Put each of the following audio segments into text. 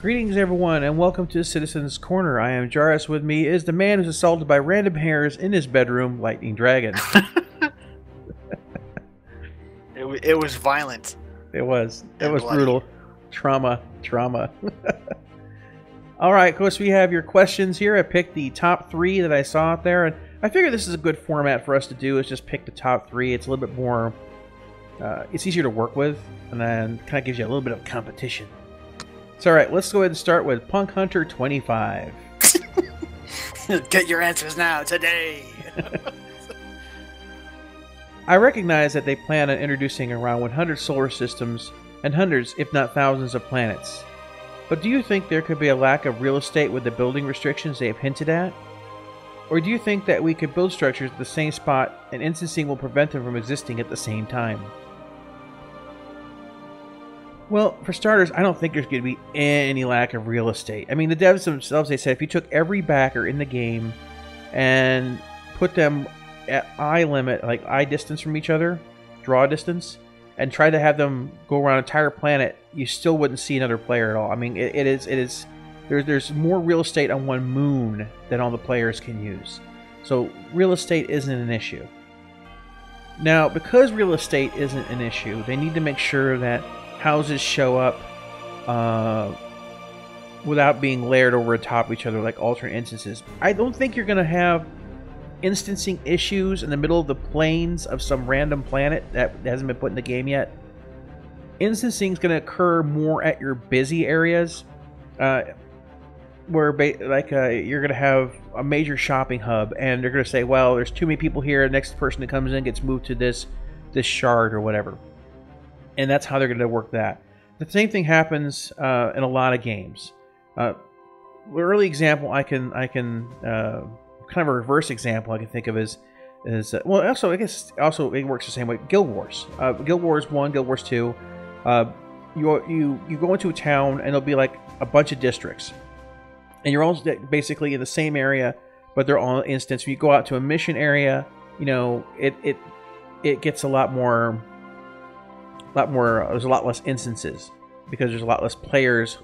Greetings, everyone, and welcome to Citizens Corner. I am Jarvis. With me is the man who's assaulted by random hares in his bedroom, Lightning Dragon. It was violent. It was bloody. brutal. Trauma. All right, of course, we have your questions here. I picked the top 3 that I saw out there, and I figure this is a good format for us to do, is just pick the top 3. It's a little bit more, it's easier to work with, and then kind of gives you a little bit of competition. So, all right, let's go ahead and start with Punk Hunter 25. Get your answers now, today! I recognize that they plan on introducing around 100 solar systems and hundreds, if not thousands, of planets. But do you think there could be a lack of real estate with the building restrictions they have hinted at? Or do you think that we could build structures at the same spot and instancing will prevent them from existing at the same time? Well, for starters, I don't think there's going to be any lack of real estate. I mean, the devs themselves, they said if you took every backer in the game and put them at eye limit, like eye distance from each other, draw distance, and tried to have them go around an entire planet, you still wouldn't see another player at all. I mean, there's more real estate on one moon than all the players can use. So real estate isn't an issue. Now, because real estate isn't an issue, they need to make sure that houses show up without being layered over the top of each other like alternate instances. I don't think you're going to have instancing issues in the middle of the plains of some random planet that hasn't been put in the game yet. Instancing is going to occur more at your busy areas, where you're going to have a major shopping hub, and they're going to say, well, there's too many people here, the next person that comes in gets moved to this shard or whatever. And that's how they're going to work that. The same thing happens in a lot of games. The early example I can kind of a reverse example I can think of is well, also I guess also it works the same way. Guild Wars, Guild Wars 1, Guild Wars 2. You go into a town and there'll be like a bunch of districts, and you're all basically in the same area, but they're all instance. When you go out to a mission area, you know it gets a lot more. There's a lot less instances because there's a lot less players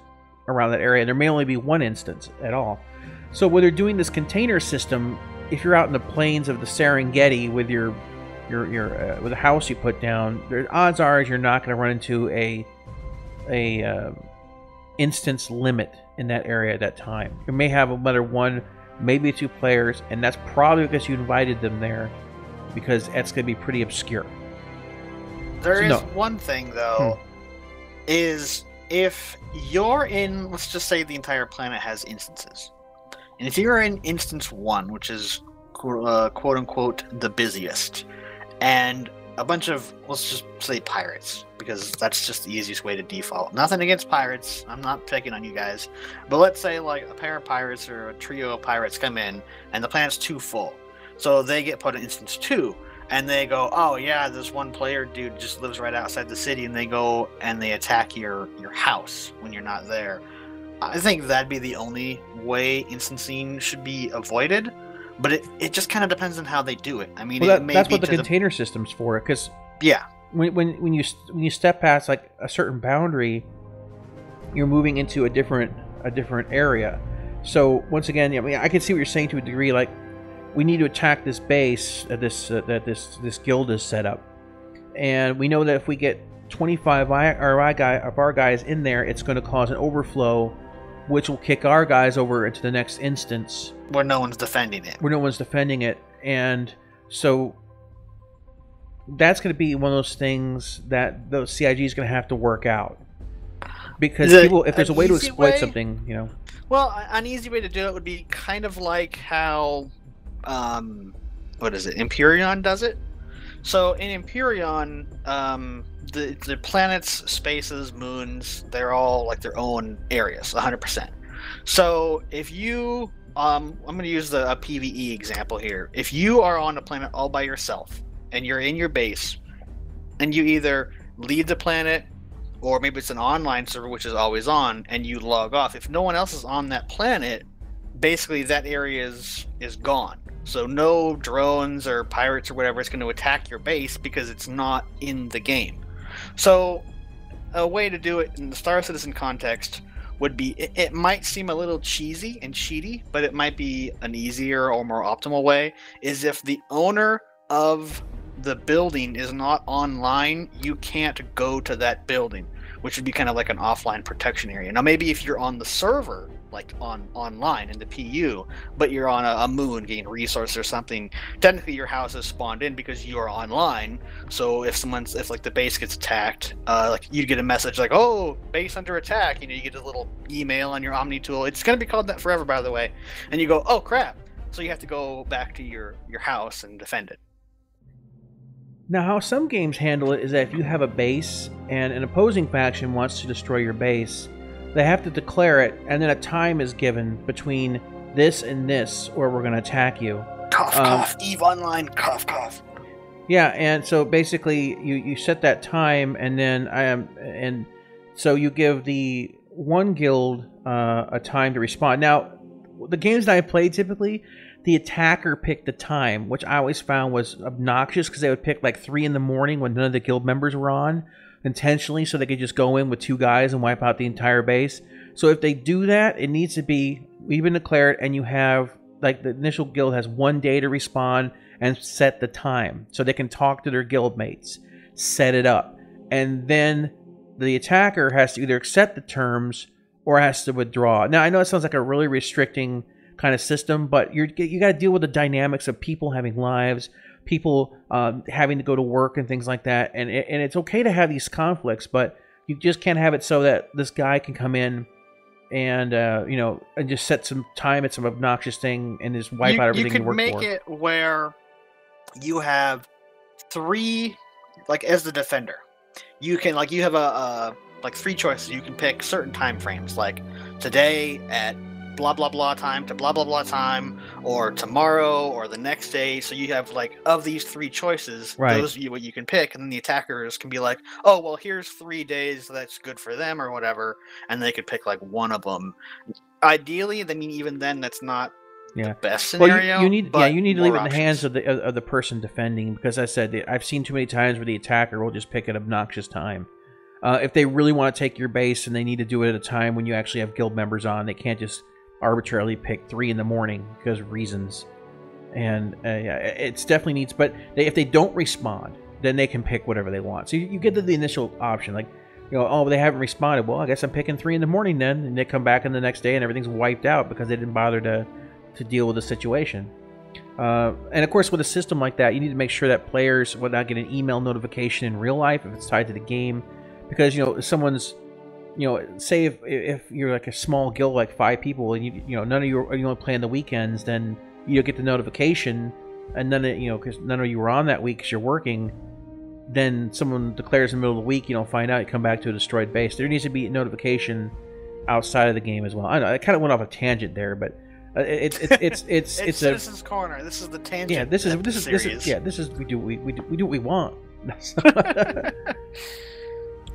around that area. There may only be one instance at all. So when they're doing this container system, if you're out in the plains of the Serengeti with your with a house you put down, the odds are you're not going to run into a instance limit in that area at that time. You may have another one, maybe 2 players, and that's probably because you invited them there, because that's going to be pretty obscure. There is one thing, though, is if you're in, let's just say the entire planet has instances. And if you're in instance 1, which is quote-unquote the busiest, and a bunch of, let's just say pirates, because that's just the easiest way to default. Nothing against pirates, I'm not picking on you guys, but let's say like a pair of pirates or a trio of pirates come in, and the planet's too full. So they get put in instance 2. And they go, oh yeah, this one player dude just lives right outside the city, and they go and they attack your house when you're not there. I think that'd be the only way instancing should be avoided, but it just kind of depends on how they do it. I mean, well, that's what the container system's for, because yeah, when you step past like a certain boundary, you're moving into a different area. So once again, I mean, I can see what you're saying to a degree, like, we need to attack this base that this guild is set up, and we know that if we get 25 of our guys in there, it's going to cause an overflow, which will kick our guys over into the next instance where no one's defending it. And so that's going to be one of those things that the CIG is going to have to work out, because if there's a way to exploit something, you know. Well, an easy way to do it would be kind of like how. What is it? Empyrean does it. So in Empyrean, the planets, spaces, moons, they're all like their own areas, 100%. So if you, I'm going to use a PvE example here. If you are on a planet all by yourself and you're in your base, and you either leave the planet, or maybe it's an online server which is always on, and you log off. If no one else is on that planet, basically that area is gone. So no drones or pirates or whatever is going to attack your base because it's not in the game. So a way to do it in the Star Citizen context would be, it might seem a little cheesy and cheaty, but it might be an easier or more optimal way, is if the owner of the building is not online, you can't go to that building, which would be kind of like an offline protection area. Now, maybe if you're on the server, like online in the PU, but you're on a moon getting resources or something, technically your house is spawned in because you are online. So if like the base gets attacked, like you get a message like, "Oh, base under attack," you get a little email on your Omni tool. It's gonna be called that forever, by the way. And you go, "Oh crap!" So you have to go back to your house and defend it. Now, how some games handle it is that if you have a base and an opposing faction wants to destroy your base, they have to declare it, and then a time is given between this and this, or we're going to attack you. Cough, cough, EVE Online, cough, cough. Yeah, and so basically you set that time, and then and so you give the one guild a time to respond. Now, the games that I played typically, the attacker picked the time, which I always found was obnoxious because they would pick like 3 in the morning when none of the guild members were on, intentionally, so they could just go in with 2 guys and wipe out the entire base. So if they do that, it needs to be, we've been declared, and you have, like, the initial guild has 1 day to respond and set the time, so they can talk to their guild mates, set it up, and then the attacker has to either accept the terms or has to withdraw. Now, I know it sounds like a really restricting kind of system, but you got to deal with the dynamics of people having lives, people having to go to work and things like that, and it's okay to have these conflicts, but you just can't have it so that this guy can come in and and just set some time at some obnoxious thing and just wipe out everything you worked for. You could make it where you have 3, like, as the defender, you can, like, you have 3 choices. You can pick certain time frames, like today at blah blah blah time to blah blah blah time, or tomorrow, or the next day. So you have, like, of these 3 choices, right, those are what you can pick, and then the attackers can be like, oh well, here's 3 days that's good for them or whatever, and they could pick like one of them. Ideally, I mean, even then, that's not the best scenario. Well, you need to leave it in the hands of the person defending, because I said I've seen too many times where the attacker will just pick an obnoxious time. If they really want to take your base and they need to do it at a time when you actually have guild members on, they can't just arbitrarily pick 3 in the morning because of reasons. And it's definitely needs, but if they don't respond, then they can pick whatever they want. So you get the initial option, like, oh, they haven't responded, well, I guess I'm picking 3 in the morning then, and they come back in the next day and everything's wiped out because they didn't bother to deal with the situation. And of course, with a system like that, you need to make sure that players will not get an email notification in real life if it's tied to the game, because someone's, say if you're like a small guild, like 5 people, and none of you only play on the weekends, then you get the notification, and then because none of you were on that week because you're working, then someone declares in the middle of the week, find out, you come back to a destroyed base. There needs to be a notification outside of the game as well. I know I kind of went off a tangent there, but it's Citizen's Corner. This is the tangent. Yeah, this is we do what we want.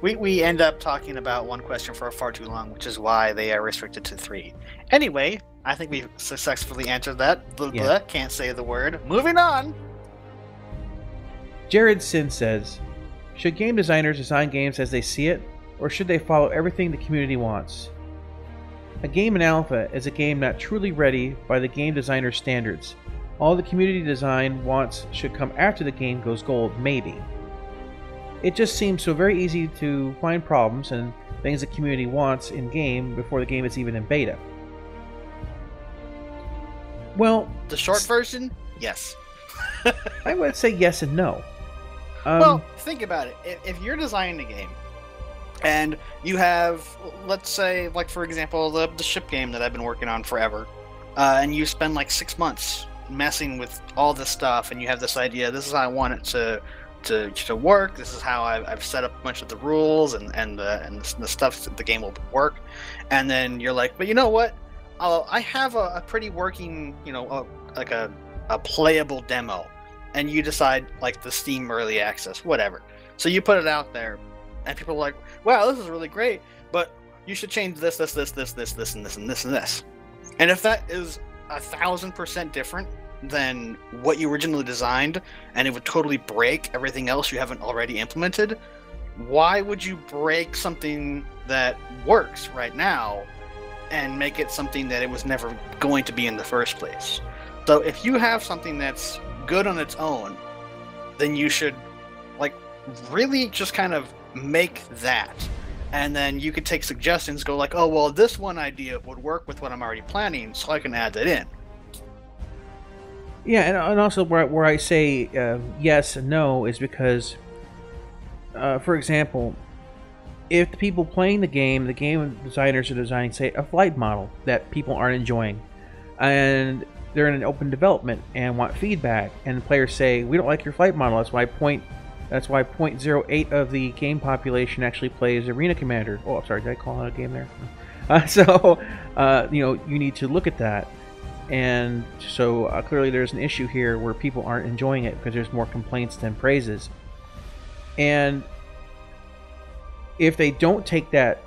We end up talking about one question for far too long, which is why they are restricted to 3. Anyway, I think we've successfully answered that. Can't say the word. Moving on. Jared Sin says, should game designers design games as they see it, or should they follow everything the community wants? A game in alpha is a game not truly ready by the game designer's standards. All the community design wants should come after the game goes gold, maybe. It just seems so very easy to find problems and things the community wants in game before the game is even in beta. Well, the short version, yes. I would say yes and no. Well, think about it. If you're designing a game and you have, let's say, like, for example, the ship game that I've been working on forever, and you spend like 6 months messing with all this stuff, and you have this idea, this is how I want it to work, this is how I've set up a bunch of the rules and the stuff that the game will work, and then you're like, but you know what? I have a pretty working, like a playable demo, and you decide, like, the Steam Early Access, whatever. So you put it out there, and people are like, wow, this is really great, but you should change this, and this, and this. And if that is 1,000% different than what you originally designed, and it would totally break everything else you haven't already implemented, why would you break something that works right now and make it something that it was never going to be in the first place. So if you have something that's good on its own, then you should like really just kind of make that. And then you could take suggestions, go like, oh, well, this one idea would work with what I'm already planning, so I can add that in. Yeah, and also where I say yes and no is because, for example, if the people playing the game designers are designing, say, a flight model that people aren't enjoying, and they're in an open development and want feedback, and the players say, we don't like your flight model, that's why 0.08 of the game population actually plays Arena Commander. Oh, sorry, did I call out a game there? You need to look at that. And so clearly there's an issue here where people aren't enjoying it because there's more complaints than praises. And if they don't take that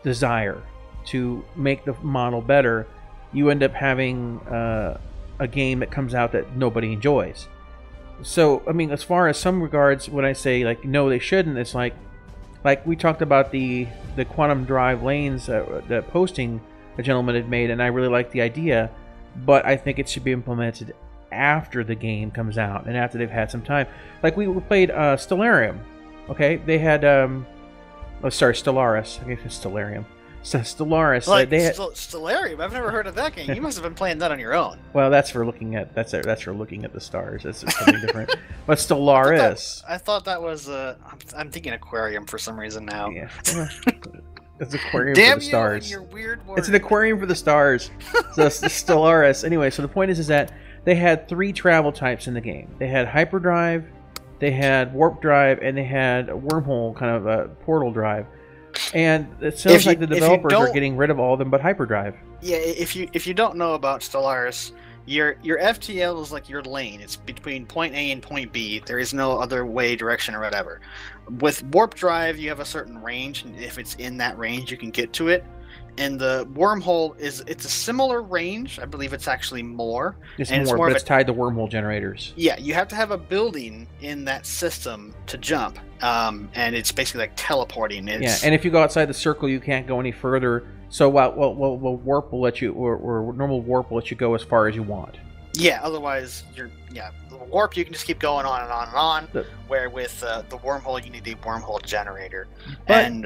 desire to make the model better, you end up having a game that comes out that nobody enjoys. So, I mean, as far as some regards, when I say, like, no, they shouldn't, it's like we talked about the quantum drive lanes that posting a gentleman had made, and I really like the idea, but I think it should be implemented after the game comes out and after they've had some time. Like, we played Stellarium, okay? They had, Stellaris. I guess it's Stellarium. Stellaris. Like, Stellarium? I've never heard of that game. You must have been playing that on your own. Well, that's for looking at the stars. That's something different. But Stellaris. I thought that was I'm thinking aquarium for some reason now. Yeah. It's an aquarium for the stars. Damn you and your weird word. It's an aquarium for the stars. So it's Stellaris. Anyway, so the point is that they had 3 travel types in the game. They had hyperdrive, they had warp drive, and they had a wormhole kind of a portal drive. And it sounds like the developers are getting rid of all of them but hyperdrive. Yeah, if you don't know about Stellaris, your FTL is like your lane. It's between point A and point B. There is no other way, direction, or whatever. With warp drive, you have a certain range, and if it's in that range, you can get to it. And the wormhole it's a similar range. I believe it's actually more. It's more, but it's tied to wormhole generators. Yeah, you have to have a building in that system to jump. And it's basically like teleporting. Yeah, and if you go outside the circle, you can't go any further. So warp will let you, or normal warp will let you go as far as you want. Yeah, otherwise the warp you can just keep going on and on and on. Where with the wormhole you need a wormhole generator, and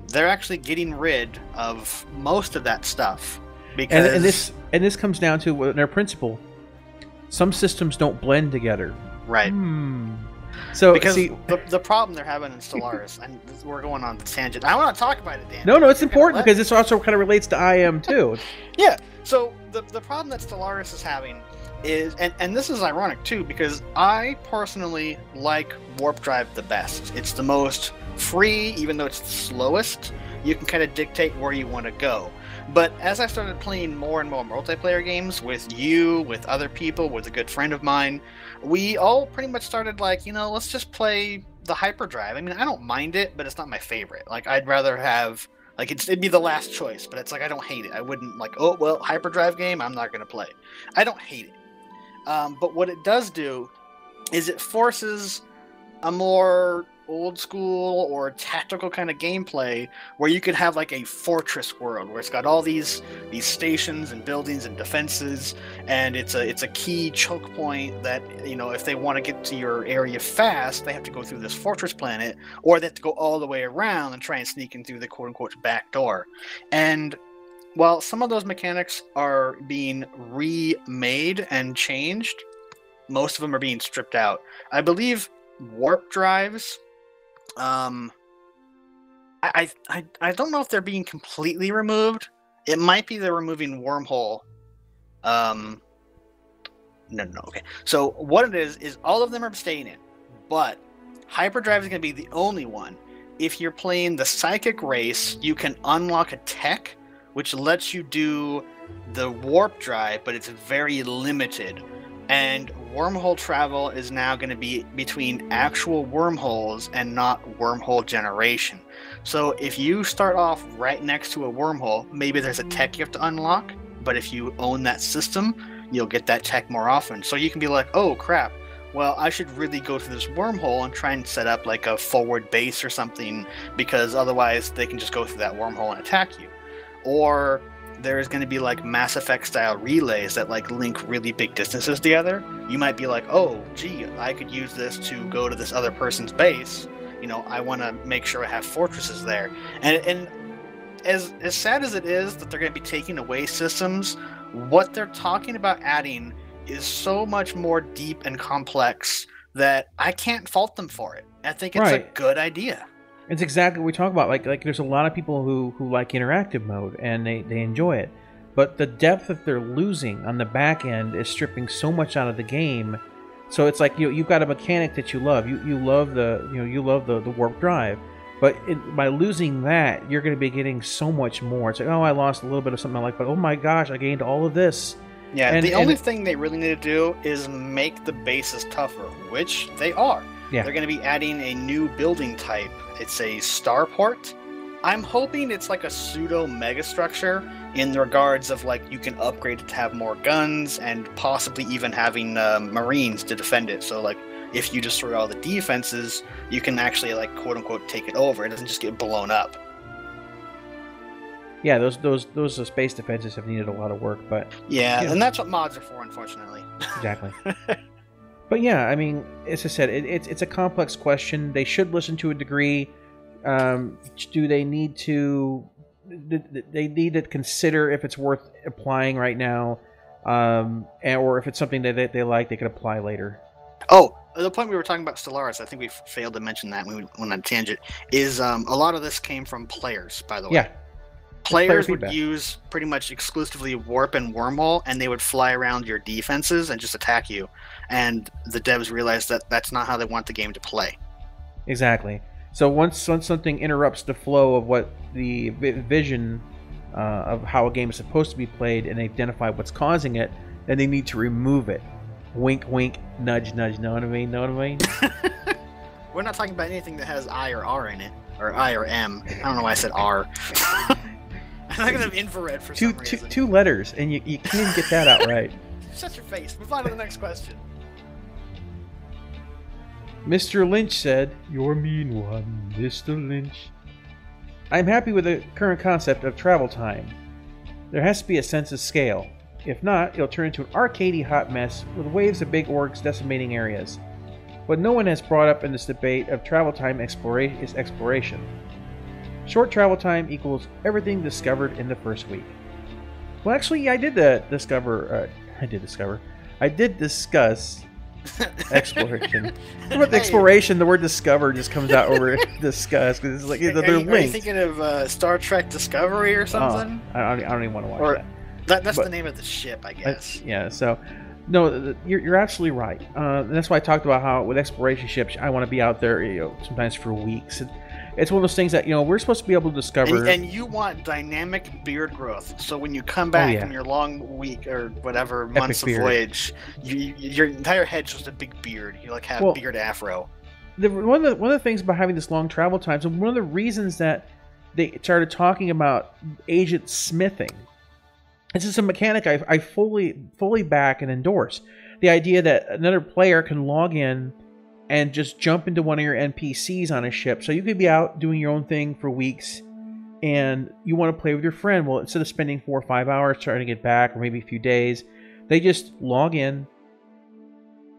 they're actually getting rid of most of that stuff because and this comes down to their principle. Some systems don't blend together. Right. So because the problem they're having in Stellaris, and we're going on the tangent. I want to talk about it, Dan. No, it's important because this also kind of relates to IM too. Yeah. So the problem that Stellaris is having is, and this is ironic too, because I personally like warp drive the best. It's the most free, even though it's the slowest. You can kind of dictate where you want to go. But as I started playing more and more multiplayer games with you, with other people, with a good friend of mine, we all pretty much started like, let's just play the hyperdrive. I mean, I don't mind it, but it's not my favorite. Like, I'd rather have, like, it'd be the last choice, but it's like, I don't hate it. I wouldn't like, oh, well, hyperdrive game, I'm not going to play. I don't hate it. But what it does do is it forces a more old school or tactical kind of gameplay where you could have like a fortress world where it's got all these stations and buildings and defenses, and it's a key choke point that, if they want to get to your area fast, they have to go through this fortress planet, or they have to go all the way around and try and sneak in through the quote-unquote back door. And while some of those mechanics are being remade and changed, most of them are being stripped out. I believe warp drives, I don't know if they're being completely removed. It might be they're removing wormhole. No, okay. So what it is all of them are staying in, but hyperdrive is going to be the only one. If you're playing the psychic race, you can unlock a tech which lets you do the warp drive, but it's very limited. And wormhole travel is now going to be between actual wormholes and not wormhole generation. So if you start off right next to a wormhole, maybe there's a tech you have to unlock, but if you own that system, you'll get that tech more often. So you can be like, oh crap, well, I should really go to this wormhole and try and set up like a forward base or something, because otherwise they can just go through that wormhole and attack you. Or there is going to be like Mass Effect style relays that like link really big distances together, you might be like, oh, gee, I could use this to go to this other person's base. You know, I want to make sure I have fortresses there. And as sad as it is that they're going to be taking away systems, what they're talking about adding is so much more deep and complex that I can't fault them for it. I think it's a good idea. It's exactly what we talk about. Like there's a lot of people who like interactive mode and they enjoy it. But the depth that they're losing on the back end is stripping so much out of the game. So it's like you've got a mechanic that you love. You love the warp drive. But by losing that, you're going to be getting so much more. It's like, oh, I lost a little bit of something I like, but oh my gosh, I gained all of this. Yeah, the only thing they really need to do is make the bases tougher, which they are. Yeah. They're going to be adding a new building type. It's a starport. I'm hoping it's like a pseudo megastructure in the regards of like you can upgrade it to have more guns and possibly even having Marines to defend it. So like if you destroy all the defenses, you can actually like quote unquote take it over. It doesn't just get blown up. Yeah, those space defenses have needed a lot of work, but yeah, and that's what mods are for, unfortunately. Exactly. But yeah, I mean, as I said, it's a complex question. They should listen to a degree. Do they need to? They need to consider if it's worth applying right now, or if it's something that they like, they could apply later. Oh, the point we were talking about Stellaris, I think we failed to mention that when we went on a tangent. Is a lot of this came from players, by the way. Yeah. Players would use pretty much exclusively warp and wormhole, and they would fly around your defenses and just attack you. And the devs realized that that's not how they want the game to play. Exactly. So once something interrupts the flow of what the vision of how a game is supposed to be played, and they identify what's causing it, then they need to remove it. Wink, wink, nudge, nudge. Know what I mean? Know what I mean? We're not talking about anything that has I or R in it, or I or M. I don't know why I said R. I'm not gonna have infrared for some reason. Two letters, and you can't even get that out right. Shut your face. Move on to the next question. Mr. Lynch said, "You're mean one, Mr. Lynch." I'm happy with the current concept of travel time. There has to be a sense of scale. If not, it'll turn into an arcadey hot mess with waves of big orcs decimating areas. What no one has brought up in this debate of travel time is exploration. Short travel time equals everything discovered in the first week. Well, actually, I did discuss exploration. With exploration, the word discover just comes out over discuss because it's like they're linked. Are you thinking of Star Trek Discovery or something? Oh, I don't even want to watch that. That's the name of the ship, I guess. Yeah. So, no, you're absolutely right. And that's why I talked about how with exploration ships, I want to be out there, sometimes for weeks. It's one of those things that we're supposed to be able to discover. And you want dynamic beard growth, so when you come back from your long week or whatever months of voyage, your entire head's just a big beard. You like have beard afro. One of the things about having this long travel times, and one of the reasons that they started talking about agent smithing, this is a mechanic I fully back and endorse. The idea that another player can log in and just jump into one of your NPCs on a ship. So you could be out doing your own thing for weeks, and you want to play with your friend. Well, instead of spending 4 or 5 hours trying to get back, or maybe a few days, they just log in,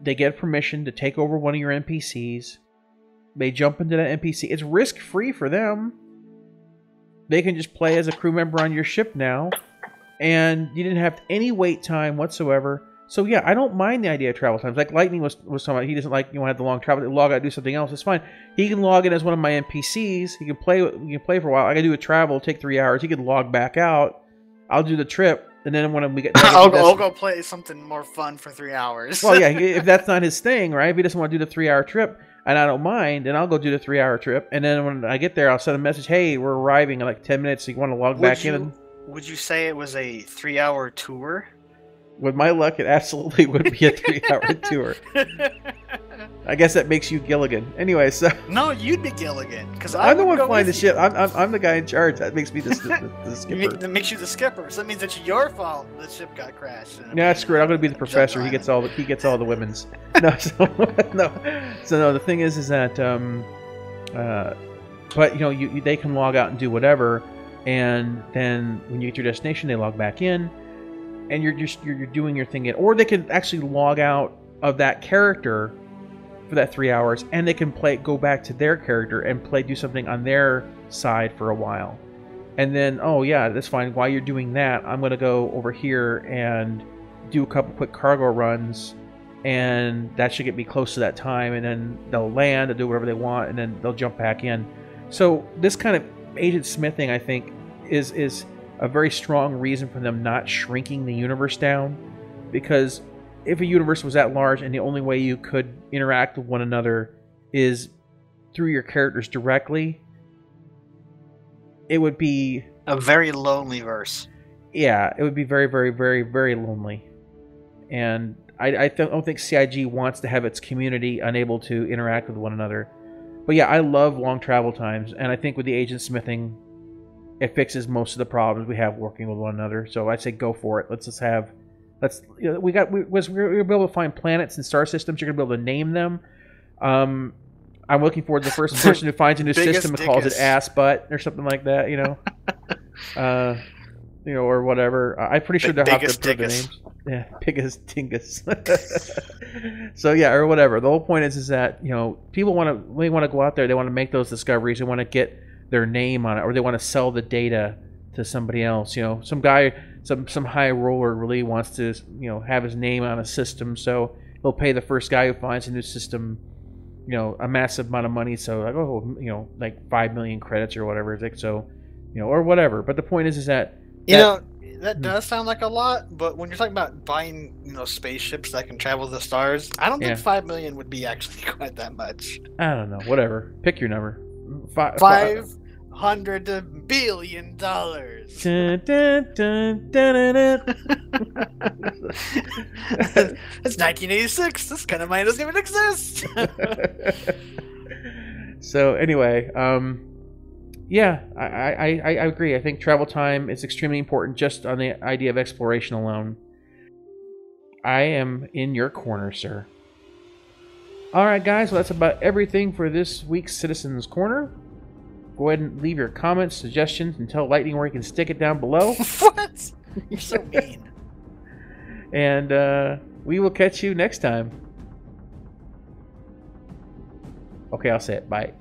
they get permission to take over one of your NPCs, they jump into that NPC. It's risk-free for them. They can just play as a crew member on your ship now, and you didn't have any wait time whatsoever. So yeah, I don't mind the idea of travel times. Like Lightning was talking about, he doesn't like have the long travel. Log out, do something else. It's fine. He can log in as one of my NPCs. He can play. We can play for a while. I can do a travel, take 3 hours. He can log back out. I'll do the trip, and then when we get, I'll go play something more fun for 3 hours. Well, yeah, if that's not his thing, right? If he doesn't want to do the 3-hour trip, and I don't mind, then I'll go do the 3-hour trip. And then when I get there, I'll send a message. Hey, we're arriving in like 10 minutes. So you want to log back in? Would you say it was a 3-hour tour? With my luck, it absolutely would be a 3-hour tour. I guess that makes you Gilligan. Anyway, so no, you'd be Gilligan because I'm the one flying the ship. I'm the guy in charge. That makes me the skipper. That makes you the skipper. So that means it's your fault the ship got crashed. Yeah, screw it. I'm going to be the professor. He gets all the women's. No, so no. The thing is that, but they can log out and do whatever. and then when you get to your destination, they log back in, and you're doing your thing. Or they can actually log out of that character for that 3 hours, and they can go back to their character and do something on their side for a while. And then, oh yeah, that's fine. While you're doing that, I'm going to go over here and do a couple quick cargo runs, and that should get me close to that time, and then they'll land and do whatever they want, and then they'll jump back in. So this kind of agent smithing, I think, is a very strong reason for them not shrinking the universe down, because if a universe was that large and the only way you could interact with one another is through your characters directly, it would be a very lonely verse. Yeah, it would be very, very, very, very lonely. And I don't think CIG wants to have its community unable to interact with one another. But yeah, I love long travel times, and I think with the agent smithing, it fixes most of the problems we have working with one another. So I say go for it. We're able to find planets and star systems. You're gonna be able to name them. I'm looking forward to the first person who finds a new system and calls it ass butt or something like that. Or whatever. I'm pretty sure they'll have to put the names. Yeah, biggest dingus. So yeah, or whatever. The whole point is that people want to go out there. They want to make those discoveries. They want to get their name on it, or they want to sell the data to somebody else. Some guy, some high roller really wants to have his name on a system, so he'll pay the first guy who finds a new system a massive amount of money. So like like 5 million credits or whatever. It's like, so or whatever. But the point is that that does sound like a lot, but when you're talking about buying spaceships that can travel the stars, I don't think 5 million would be actually quite that much. I don't know. Whatever. Pick your number. $500 billion. That's 1986. This kind of money doesn't even exist. So anyway, yeah, I agree. I think travel time is extremely important just on the idea of exploration alone. I am in your corner, sir. All right, guys. Well, that's about everything for this week's Citizens Corner. Go ahead and leave your comments, suggestions, and tell Lightning where you can stick it down below. What? You're so mean. And we will catch you next time. Okay, I'll say it. Bye.